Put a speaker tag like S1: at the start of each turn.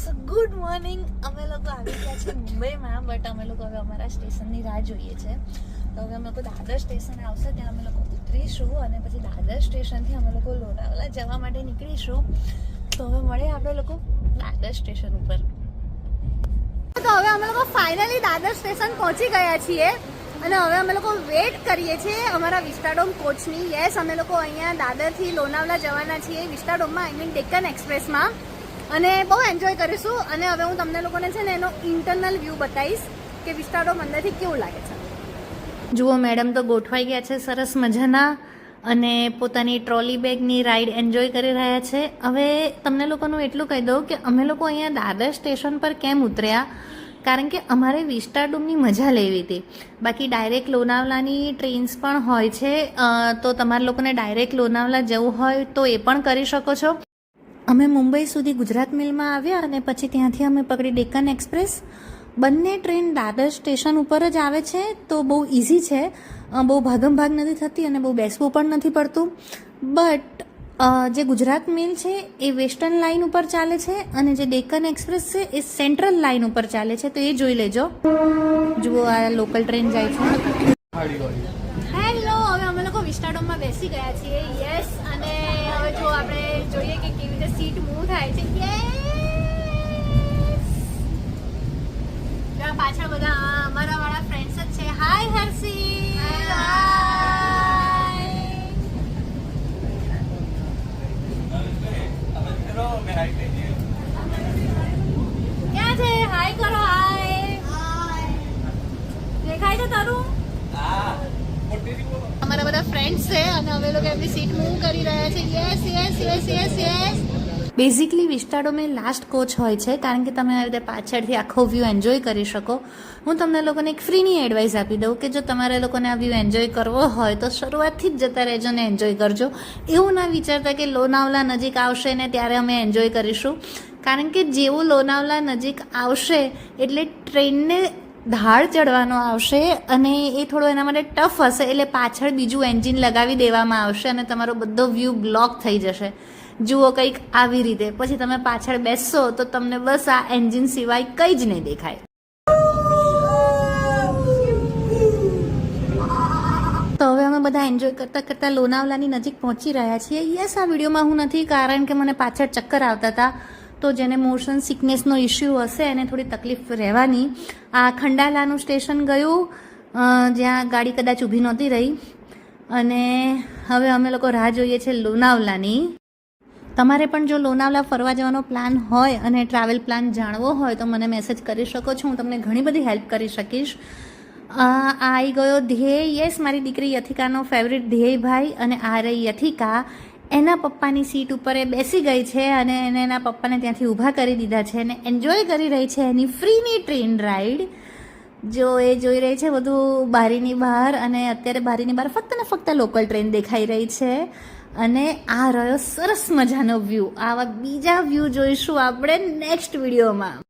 S1: સો good morning. અમે લોકો આવી ગયા છે મુંબઈમાં, બટ અમે લોકો હવે અમારા સ્ટેશનની રાહ જોઈએ છે. તો હવે અમે લોકો દાદર સ્ટેશન આવશે ત્યાં અમે લોકો ઉતરીશું અને પછી દાદર સ્ટેશનથી અમે લોકો લોનાવાલા જવા માટે નીકળીશું. તો હવે મળીએ આપણે લોકો દાદર સ્ટેશન ઉપર.
S2: તો હવે અમે લોકો ફાઇનલી દાદર સ્ટેશન પહોંચી ગયા છીએ અને હવે અમે લોકો વેટ કરીએ છીએ અમારા વિસ્ટાડોમ કોચની. યસ, અમે લોકો અહીંયા દાદરથી લોનાવાલા જવાના છીએ વિસ્ટાડોમમાં, આઈ મીન ડેક્કન એક્સપ્રેસમાં, અને બહુ એન્જોય કરીશું. અને હવે હું તમને લોકોને છે ને એનો ઇન્ટરનલ વ્યૂ બતાવીશ કે વિસ્ટાડોમ અંદરથી કેવું લાગે છે.
S3: જુઓ, મેડમ તો ગોઠવાઈ ગયા છે સરસ મજાના અને પોતાની ટ્રોલી બેગની રાઈડ એન્જોય કરી રહ્યા છે. હવે તમને લોકોનું એટલું કહી દઉં કે અમે લોકો અહીંયા દાદર સ્ટેશન પર કેમ ઉતર્યા, કારણ કે અમારે વિસ્ટાડોમની મજા લેવી હતી. બાકી ડાયરેક્ટ લોનાવલાની ટ્રેન્સ પણ હોય છે, તો તમારા લોકોને ડાયરેક્ટ લોનાવલા જવું હોય તો એ પણ કરી શકો છો. અમે મુંબઈ સુધી ગુજરાત મિલમાં આવ્યા અને પછી ત્યાંથી અમે પકડી ડેક્કન એક્સપ્રેસ. બંને ટ્રેન દાદર સ્ટેશન ઉપર જ આવે છે, તો બહુ ઇઝી છે, બહુ ભાગમ ભાગ નથી થતી અને બહુ બેસવું પણ નથી પડતું. બટ જે ગુજરાત મેલ છે એ વેસ્ટર્ન લાઇન ઉપર ચાલે છે અને જે ડેક્કન એક્સપ્રેસ છે એ સેન્ટ્રલ લાઇન ઉપર ચાલે છે, તો એ જોઈ લેજો. જુઓ, આ લોકલ ટ્રેન જાય છે.
S2: હેલો, હવે અમે લોકો વિસ્ટાડોમમાં બેસી ગયા છીએ. યસ, અને હવે જો આપણે જોઈએ કે કેવી રીતે સીટ મૂવ થાય છે. યસ, પાછળ બધા અમારા વાળા ફ્રેન્ડ્સ જ છે. હાય હર્ષી, ક્યાં છે? હાય કરો. હાય, દેખાય છે તારું? અમારા બધા ફ્રેન્ડ્સ છે અને અમે લોકો એમની સીટ મૂવ કરી રહ્યા છે. Yes yes yes yes yes.
S3: Basically વિસ્ટાડોમે લાસ્ટ કોચ હોય છે, કારણ કે તમે આવી રીતે પાછળથી આખો વ્યૂ એન્જોય કરી શકો. હું તમને લોકોને એક ફ્રીની એડવાઇસ આપી દઉં કે જો તમારે લોકોને આ વ્યૂ એન્જોય કરવો હોય તો શરૂઆતથી જ જતા રહેજો ને એન્જોય કરજો. એવું ના વિચારતા કે લોનાવલા નજીક આવશે ને ત્યારે અમે એન્જોય કરીશું, કારણ કે જેવું લોનાવલા નજીક આવશે એટલે ટ્રેનને ધાડ ચડવાનો આવશે અને એ થોડો એના માટે ટફ હશે, એટલે પાછળ બીજું એન્જિન લગાવી દેવામાં આવશે અને તમારો બધો વ્યૂ બ્લોક થઈ જશે. જુઓ, કંઈક આવી રીતે. પછી તમે પાછળ બેસશો તો તમને બસ આ એન્જિન સિવાય કંઈ જ નહીં દેખાય. તો હવે અમે બધા એન્જોય કરતાં કરતાં લોનાવલાની નજીક પહોંચી રહ્યા છીએ. યસ, આ વિડીયોમાં હું નથી, કારણ કે મને પાછળ ચક્કર આવતા હતા, તો જેને મોશન સિકનેસનો ઇસ્યુ હશે એને થોડી તકલીફ રહેવાની. આ ખંડાલાનું સ્ટેશન ગયું, જ્યાં ગાડી કદાચ ઊભી નહોતી રહી, અને હવે અમે લોકો રાહ જોઈએ છે લોનાવલાની. તમારે પણ જો લોનાવલા ફરવા જવાનો પ્લાન હોય અને ટ્રાવેલ પ્લાન જાણવો હોય તો મને મેસેજ કરી શકો છો, હું તમને ઘણી બધી હેલ્પ કરી શકીશ. આવી ગયો ધ્યેય. યસ, મારી દીકરી યથિકાનો ફેવરિટ ધ્યેયભાઈ, અને આ રહી યથિકા. એના પપ્પાની સીટ ઉપર એ બેસી ગઈ છે અને એને એના પપ્પાને ત્યાંથી ઊભા કરી દીધા છે અને એન્જોય કરી રહી છે એની ફ્રીની ટ્રેન રાઈડ. જો એ જોઈ રહી છે બધું બારીની બહાર, અને અત્યારે બારીની બહાર ફક્ત ને ફક્ત લોકલ ટ્રેન દેખાઈ રહી છે. અને આ રહ્યો સરસ મજાનો વ્યૂ. આવા બીજા વ્યૂ જોઈશું આપણે નેક્સ્ટ વિડીયોમાં.